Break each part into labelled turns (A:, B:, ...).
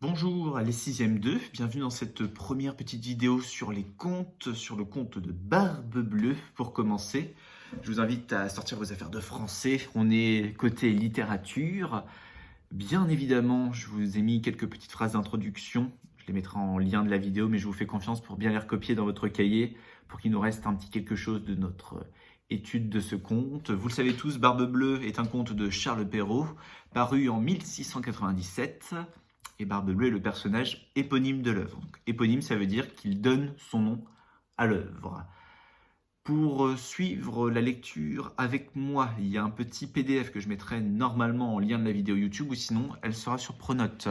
A: Bonjour, les 6e 2, bienvenue dans cette première petite vidéo sur les contes, sur le conte de Barbe Bleue. Pour commencer, je vous invite à sortir vos affaires de français, on est côté littérature. Bien évidemment, je vous ai mis quelques petites phrases d'introduction, je les mettrai en lien de la vidéo, mais je vous fais confiance pour bien les recopier dans votre cahier, pour qu'il nous reste un petit quelque chose de notre étude de ce conte. Vous le savez tous, Barbe Bleue est un conte de Charles Perrault, paru en 1697. Et Barbe Bleue est le personnage éponyme de l'œuvre. Donc, éponyme, ça veut dire qu'il donne son nom à l'œuvre. Pour suivre la lecture avec moi, il y a un petit PDF que je mettrai normalement en lien de la vidéo YouTube, ou sinon elle sera sur Pronote.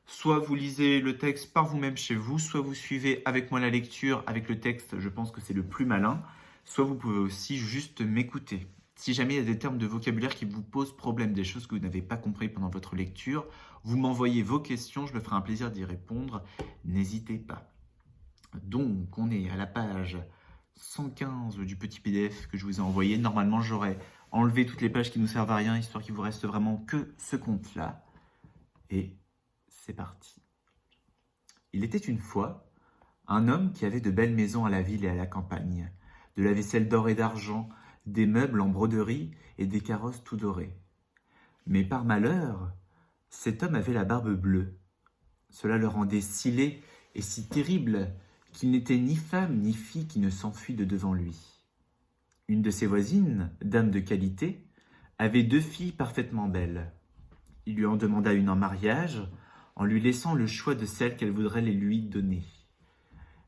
A: Soit vous lisez le texte par vous-même chez vous, soit vous suivez avec moi la lecture avec le texte, je pense que c'est le plus malin, soit vous pouvez aussi juste m'écouter. Si jamais il y a des termes de vocabulaire qui vous posent problème, des choses que vous n'avez pas compris pendant votre lecture, vous m'envoyez vos questions, je me ferai un plaisir d'y répondre, n'hésitez pas. Donc on est à la page 115 du petit PDF que je vous ai envoyé. Normalement j'aurais enlevé toutes les pages qui ne nous servent à rien, histoire qu'il vous reste vraiment que ce compte-là. Et c'est parti. Il était une fois un homme qui avait de belles maisons à la ville et à la campagne, de la vaisselle d'or et d'argent, des meubles en broderie et des carrosses tout dorés. Mais par malheur, cet homme avait la barbe bleue. Cela le rendait si laid et si terrible qu'il n'était ni femme ni fille qui ne s'enfuit de devant lui. Une de ses voisines, dame de qualité, avait 2 filles parfaitement belles. Il lui en demanda une en mariage, en lui laissant le choix de celle qu'elle voudrait les lui donner.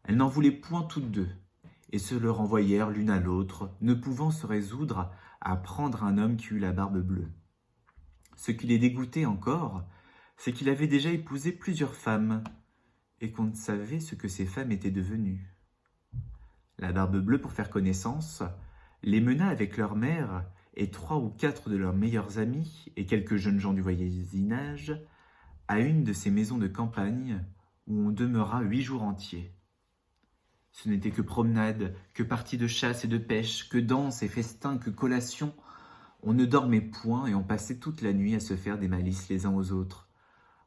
A: Elles n'en voulaient point toutes deux, et se le renvoyèrent l'une à l'autre, ne pouvant se résoudre à prendre un homme qui eût la barbe bleue. Ce qui les dégoûtait encore, c'est qu'il avait déjà épousé plusieurs femmes, et qu'on ne savait ce que ces femmes étaient devenues. La barbe bleue, pour faire connaissance, les mena avec leur mère et 3 ou 4 de leurs meilleurs amis et quelques jeunes gens du voisinage à une de ces maisons de campagne où on demeura 8 jours entiers. Ce n'était que promenade, que parties de chasse et de pêche, que danse et festin, que collation. On ne dormait point et on passait toute la nuit à se faire des malices les uns aux autres.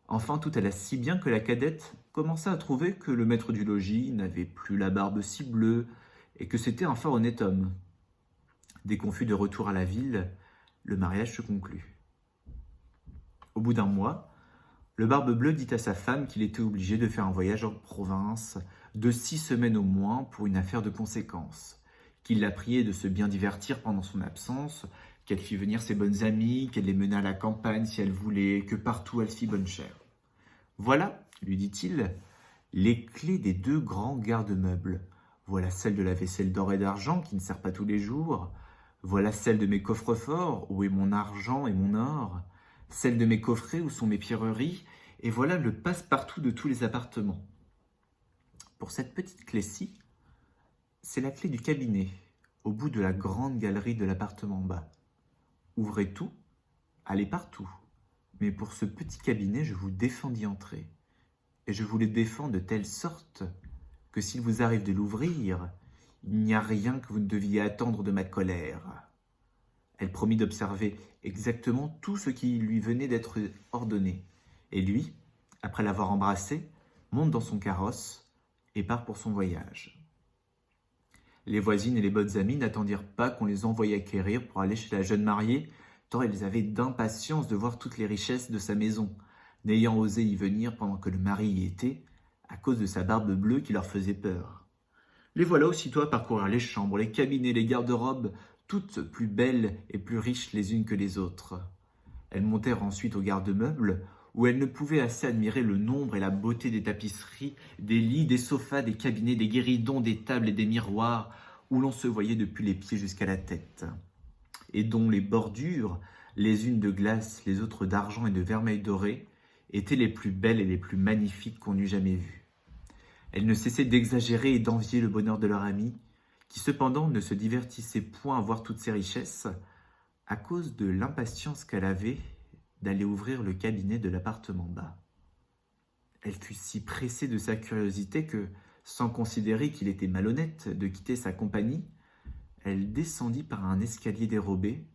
A: Enfin, tout alla si bien que la cadette commença à trouver que le maître du logis n'avait plus la barbe si bleue et que c'était un fort honnête homme. Dès qu'on fut de retour à la ville, le mariage se conclut. Au bout d'un mois, le Barbe Bleue dit à sa femme qu'il était obligé de faire un voyage en province de 6 semaines au moins pour une affaire de conséquence, qu'il la priait de se bien divertir pendant son absence, qu'elle fit venir ses bonnes amies, qu'elle les menât à la campagne si elle voulait, que partout elle fit bonne chère. Voilà, lui dit-il, les clés des 2 grands garde-meubles. Voilà celle de la vaisselle d'or et d'argent qui ne sert pas tous les jours. Voilà celle de mes coffres-forts où est mon argent et mon or. Celle de mes coffrets où sont mes pierreries. Et voilà le passe-partout de tous les appartements. Pour cette petite clé-ci, c'est la clé du cabinet, au bout de la grande galerie de l'appartement bas. Ouvrez tout, allez partout. Mais pour ce petit cabinet, je vous défends d'y entrer. Et je vous le défends de telle sorte que s'il vous arrive de l'ouvrir, il n'y a rien que vous ne deviez attendre de ma colère. Elle promit d'observer exactement tout ce qui lui venait d'être ordonné. Et lui, après l'avoir embrassée, monte dans son carrosse et part pour son voyage. Les voisines et les bonnes amies n'attendirent pas qu'on les envoyât acquérir pour aller chez la jeune mariée, tant elles avaient d'impatience de voir toutes les richesses de sa maison, n'ayant osé y venir pendant que le mari y était, à cause de sa barbe bleue qui leur faisait peur. Les voilà aussitôt à parcourir les chambres, les cabinets, les garde-robes, toutes plus belles et plus riches les unes que les autres. Elles montèrent ensuite au garde-meubles, où elles ne pouvaient assez admirer le nombre et la beauté des tapisseries, des lits, des sofas, des cabinets, des guéridons, des tables et des miroirs, où l'on se voyait depuis les pieds jusqu'à la tête, et dont les bordures, les unes de glace, les autres d'argent et de vermeil doré, étaient les plus belles et les plus magnifiques qu'on eût jamais vues. Elles ne cessaient d'exagérer et d'envier le bonheur de leur amie, qui cependant ne se divertissait point à voir toutes ces richesses, à cause de l'impatience qu'elle avait d'aller ouvrir le cabinet de l'appartement bas. Elle fut si pressée de sa curiosité que, sans considérer qu'il était malhonnête de quitter sa compagnie, elle descendit par un escalier dérobé,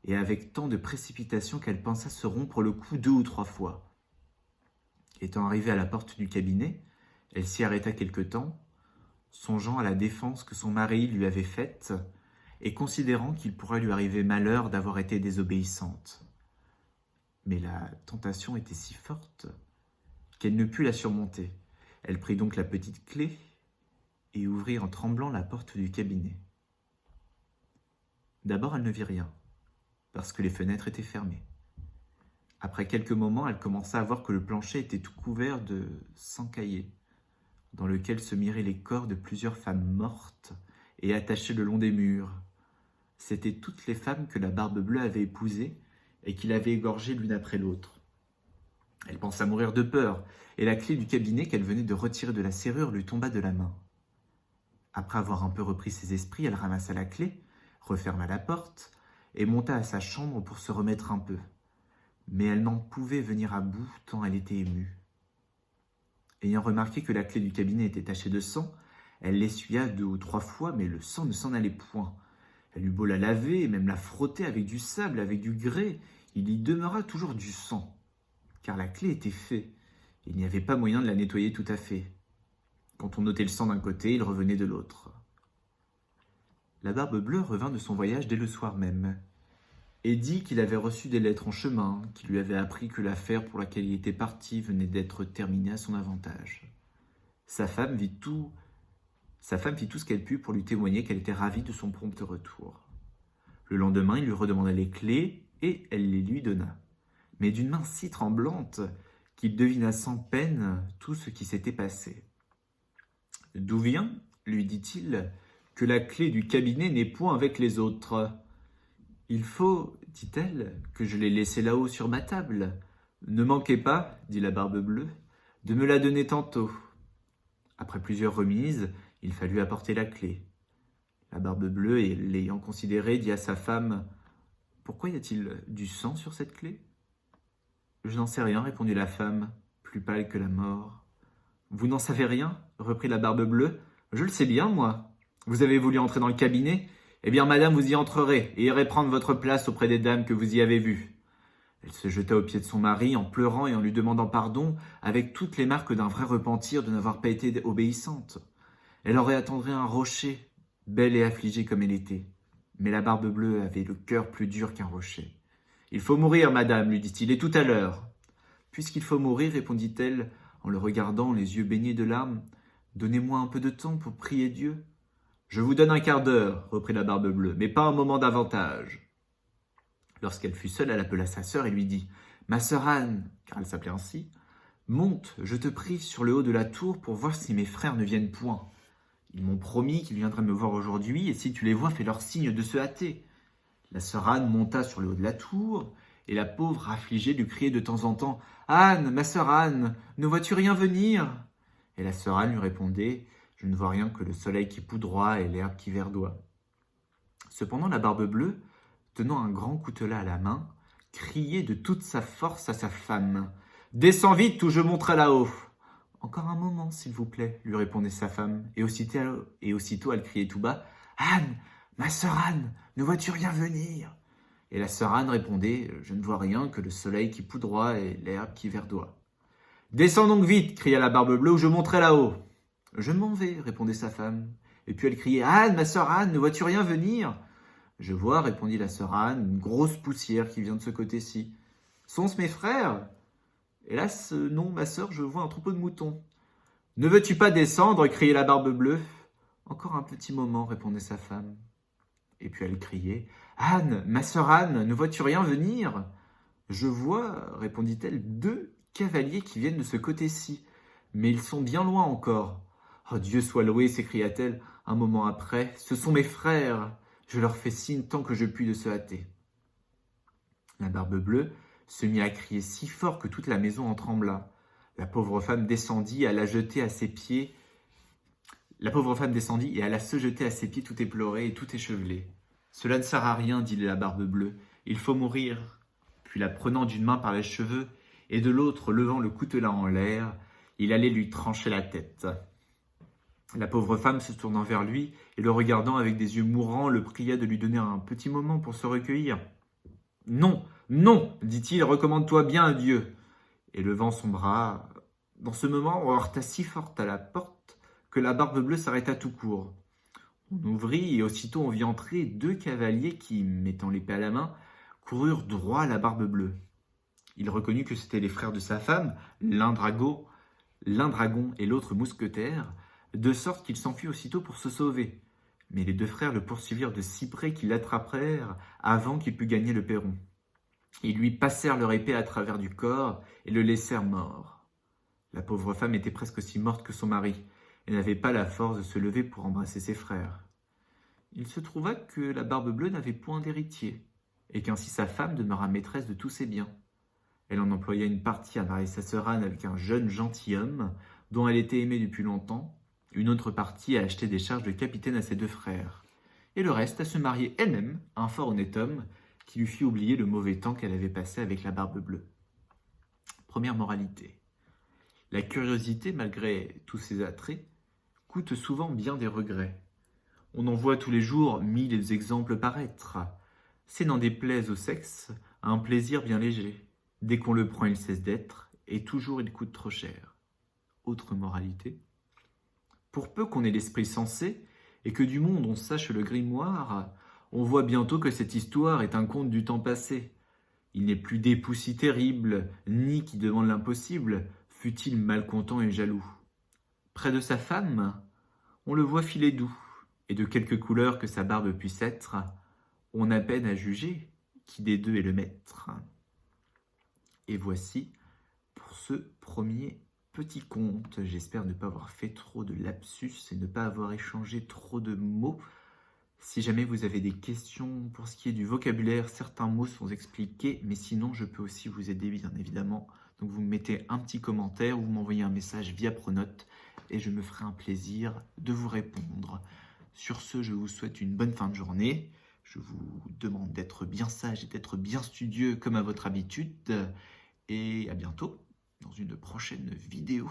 A: et avec tant de précipitation qu'elle pensa se rompre le cou 2 ou 3 fois. Étant arrivée à la porte du cabinet, elle s'y arrêta quelque temps, songeant à la défense que son mari lui avait faite et considérant qu'il pourrait lui arriver malheur d'avoir été désobéissante. Mais la tentation était si forte qu'elle ne put la surmonter. Elle prit donc la petite clé et ouvrit en tremblant la porte du cabinet. D'abord, elle ne vit rien, parce que les fenêtres étaient fermées. Après quelques moments, elle commença à voir que le plancher était tout couvert de sang caillé, dans lequel se miraient les corps de plusieurs femmes mortes et attachées le long des murs. C'étaient toutes les femmes que la Barbe-Bleue avait épousées et qu'il avait égorgées l'une après l'autre. Elle pensa mourir de peur, et la clé du cabinet qu'elle venait de retirer de la serrure lui tomba de la main. Après avoir un peu repris ses esprits, elle ramassa la clé, referma la porte et monta à sa chambre pour se remettre un peu. Mais elle n'en pouvait venir à bout tant elle était émue. Ayant remarqué que la clé du cabinet était tachée de sang, elle l'essuya 2 ou 3 fois, mais le sang ne s'en allait point. Elle eut beau la laver et même la frotter avec du sable, avec du grès, il y demeura toujours du sang, car la clé était faite. Il n'y avait pas moyen de la nettoyer tout à fait. Quand on ôtait le sang d'un côté, il revenait de l'autre. La Barbe-Bleue revint de son voyage dès le soir même, et dit qu'il avait reçu des lettres en chemin, qui lui avaient appris que l'affaire pour laquelle il était parti venait d'être terminée à son avantage. Sa femme fit tout ce qu'elle put pour lui témoigner qu'elle était ravie de son prompt retour. Le lendemain, il lui redemanda les clés, et elle les lui donna, mais d'une main si tremblante qu'il devina sans peine tout ce qui s'était passé. « D'où vient, lui dit-il, que la clé du cabinet n'est point avec les autres ? » « Il faut, dit-elle, que je l'ai laissée là-haut sur ma table. Ne manquez pas, dit la Barbe-Bleue, de me la donner tantôt. » Après plusieurs remises, il fallut apporter la clé. La Barbe-Bleue, l'ayant considérée, dit à sa femme « Pourquoi y a-t-il du sang sur cette clé ?»« Je n'en sais rien, répondit la femme, plus pâle que la mort. « Vous n'en savez rien ?» reprit la Barbe-Bleue. « Je le sais bien, moi. Vous avez voulu entrer dans le cabinet ? Eh bien, madame, vous y entrerez et irez prendre votre place auprès des dames que vous y avez vues. » Elle se jeta aux pieds de son mari en pleurant et en lui demandant pardon, avec toutes les marques d'un vrai repentir de n'avoir pas été obéissante. Elle aurait attendri un rocher, belle et affligée comme elle était. Mais la Barbe-Bleue avait le cœur plus dur qu'un rocher. « Il faut mourir, madame, lui dit-il, et tout à l'heure. »« Puisqu'il faut mourir, répondit-elle, en le regardant, les yeux baignés de larmes, donnez-moi un peu de temps pour prier Dieu. »« Je vous donne un quart d'heure, reprit la Barbe-Bleue, mais pas un moment davantage. » Lorsqu'elle fut seule, elle appela sa sœur et lui dit « Ma sœur Anne, car elle s'appelait ainsi, monte, je te prie, sur le haut de la tour pour voir si mes frères ne viennent point. Ils m'ont promis qu'ils viendraient me voir aujourd'hui, et si tu les vois, fais-leur signe de se hâter. » La sœur Anne monta sur le haut de la tour, et la pauvre affligée lui criait de temps en temps « Anne, ma sœur Anne, ne vois-tu rien venir ?» Et la sœur Anne lui répondait « Je ne vois rien que le soleil qui poudroie et l'herbe qui verdoie. » Cependant, la Barbe-Bleue, tenant un grand coutelas à la main, criait de toute sa force à sa femme « Descends vite ou je monterai là-haut !»« Encore un moment, s'il vous plaît, lui répondait sa femme, et aussitôt elle criait tout bas « Anne, ma sœur Anne, ne vois-tu rien venir ?» Et la sœur Anne répondait « Je ne vois rien que le soleil qui poudroie et l'herbe qui verdoie. »« Descends donc vite !» cria la Barbe-Bleue, « ou je monterai là-haut !»« Je m'en vais, répondait sa femme. Et puis elle criait « Anne, ma sœur Anne, ne vois-tu rien venir ?»« Je vois, répondit la sœur Anne, une grosse poussière qui vient de ce côté-ci. Sont-ce mes frères ? Hélas, non, ma sœur, je vois un troupeau de moutons. Ne veux-tu pas descendre ? Criait la Barbe-Bleue. Encore un petit moment, répondait sa femme. Et puis elle criait Anne, ma sœur Anne, ne vois-tu rien venir ? Je vois, répondit-elle, 2 cavaliers qui viennent de ce côté-ci, mais ils sont bien loin encore. Oh, Dieu soit loué, s'écria-t-elle un moment après. Ce sont mes frères. Je leur fais signe tant que je puis de se hâter. La Barbe-Bleue se mit à crier si fort que toute la maison en trembla. La pauvre femme descendit et alla se jeter à ses pieds tout éplorée et tout échevelée. Cela ne sert à rien, dit la Barbe-Bleue. Il faut mourir. Puis la prenant d'une main par les cheveux et de l'autre levant le coutelas en l'air, il allait lui trancher la tête. La pauvre femme se tournant vers lui et le regardant avec des yeux mourants, le pria de lui donner un petit moment pour se recueillir. « Non, non, dit-il, recommande-toi bien à Dieu. » Et levant son bras, Dans ce moment, on heurta si fort à la porte que la Barbe-Bleue s'arrêta tout court. On ouvrit et aussitôt on vit entrer 2 cavaliers qui, mettant l'épée à la main, coururent droit à la Barbe-Bleue. Il reconnut que c'étaient les frères de sa femme, l'un dragon et l'autre mousquetaire, de sorte qu'il s'enfuit aussitôt pour se sauver. Mais les 2 frères le poursuivirent de si près qu'ils l'attrapèrent avant qu'il pût gagner le perron. Ils lui passèrent leur épée à travers du corps et le laissèrent mort. La pauvre femme était presque aussi morte que son mari et n'avait pas la force de se lever pour embrasser ses frères. Il se trouva que la Barbe-Bleue n'avait point d'héritier, et qu'ainsi sa femme demeura maîtresse de tous ses biens. Elle en employa une partie à marier sa sœur Anne avec un jeune gentilhomme dont elle était aimée depuis longtemps, une autre partie à acheter des charges de capitaine à ses 2 frères, et le reste à se marier elle-même à un fort honnête homme qui lui fit oublier le mauvais temps qu'elle avait passé avec la Barbe-Bleue. Première moralité. La curiosité, malgré tous ses attraits, coûte souvent bien des regrets. On en voit tous les jours 1000 exemples paraître. C'est n'en déplaise au sexe, un plaisir bien léger. Dès qu'on le prend, il cesse d'être, et toujours il coûte trop cher. Autre moralité. Pour peu qu'on ait l'esprit sensé, et que du monde on sache le grimoire, on voit bientôt que cette histoire est un conte du temps passé. Il n'est plus d'époux si terrible, ni qui demande l'impossible, fût-il malcontent et jaloux. Près de sa femme, on le voit filer doux, et de quelque couleur que sa barbe puisse être, on a peine à juger qui des 2 est le maître. Et voici pour ce premier petit conte. J'espère ne pas avoir fait trop de lapsus et ne pas avoir échangé trop de mots. Si jamais vous avez des questions pour ce qui est du vocabulaire, certains mots sont expliqués, mais sinon je peux aussi vous aider bien évidemment. Donc vous me mettez un petit commentaire ou vous m'envoyez un message via Pronote et je me ferai un plaisir de vous répondre. Sur ce, je vous souhaite une bonne fin de journée. Je vous demande d'être bien sage et d'être bien studieux comme à votre habitude. Et à bientôt dans une prochaine vidéo.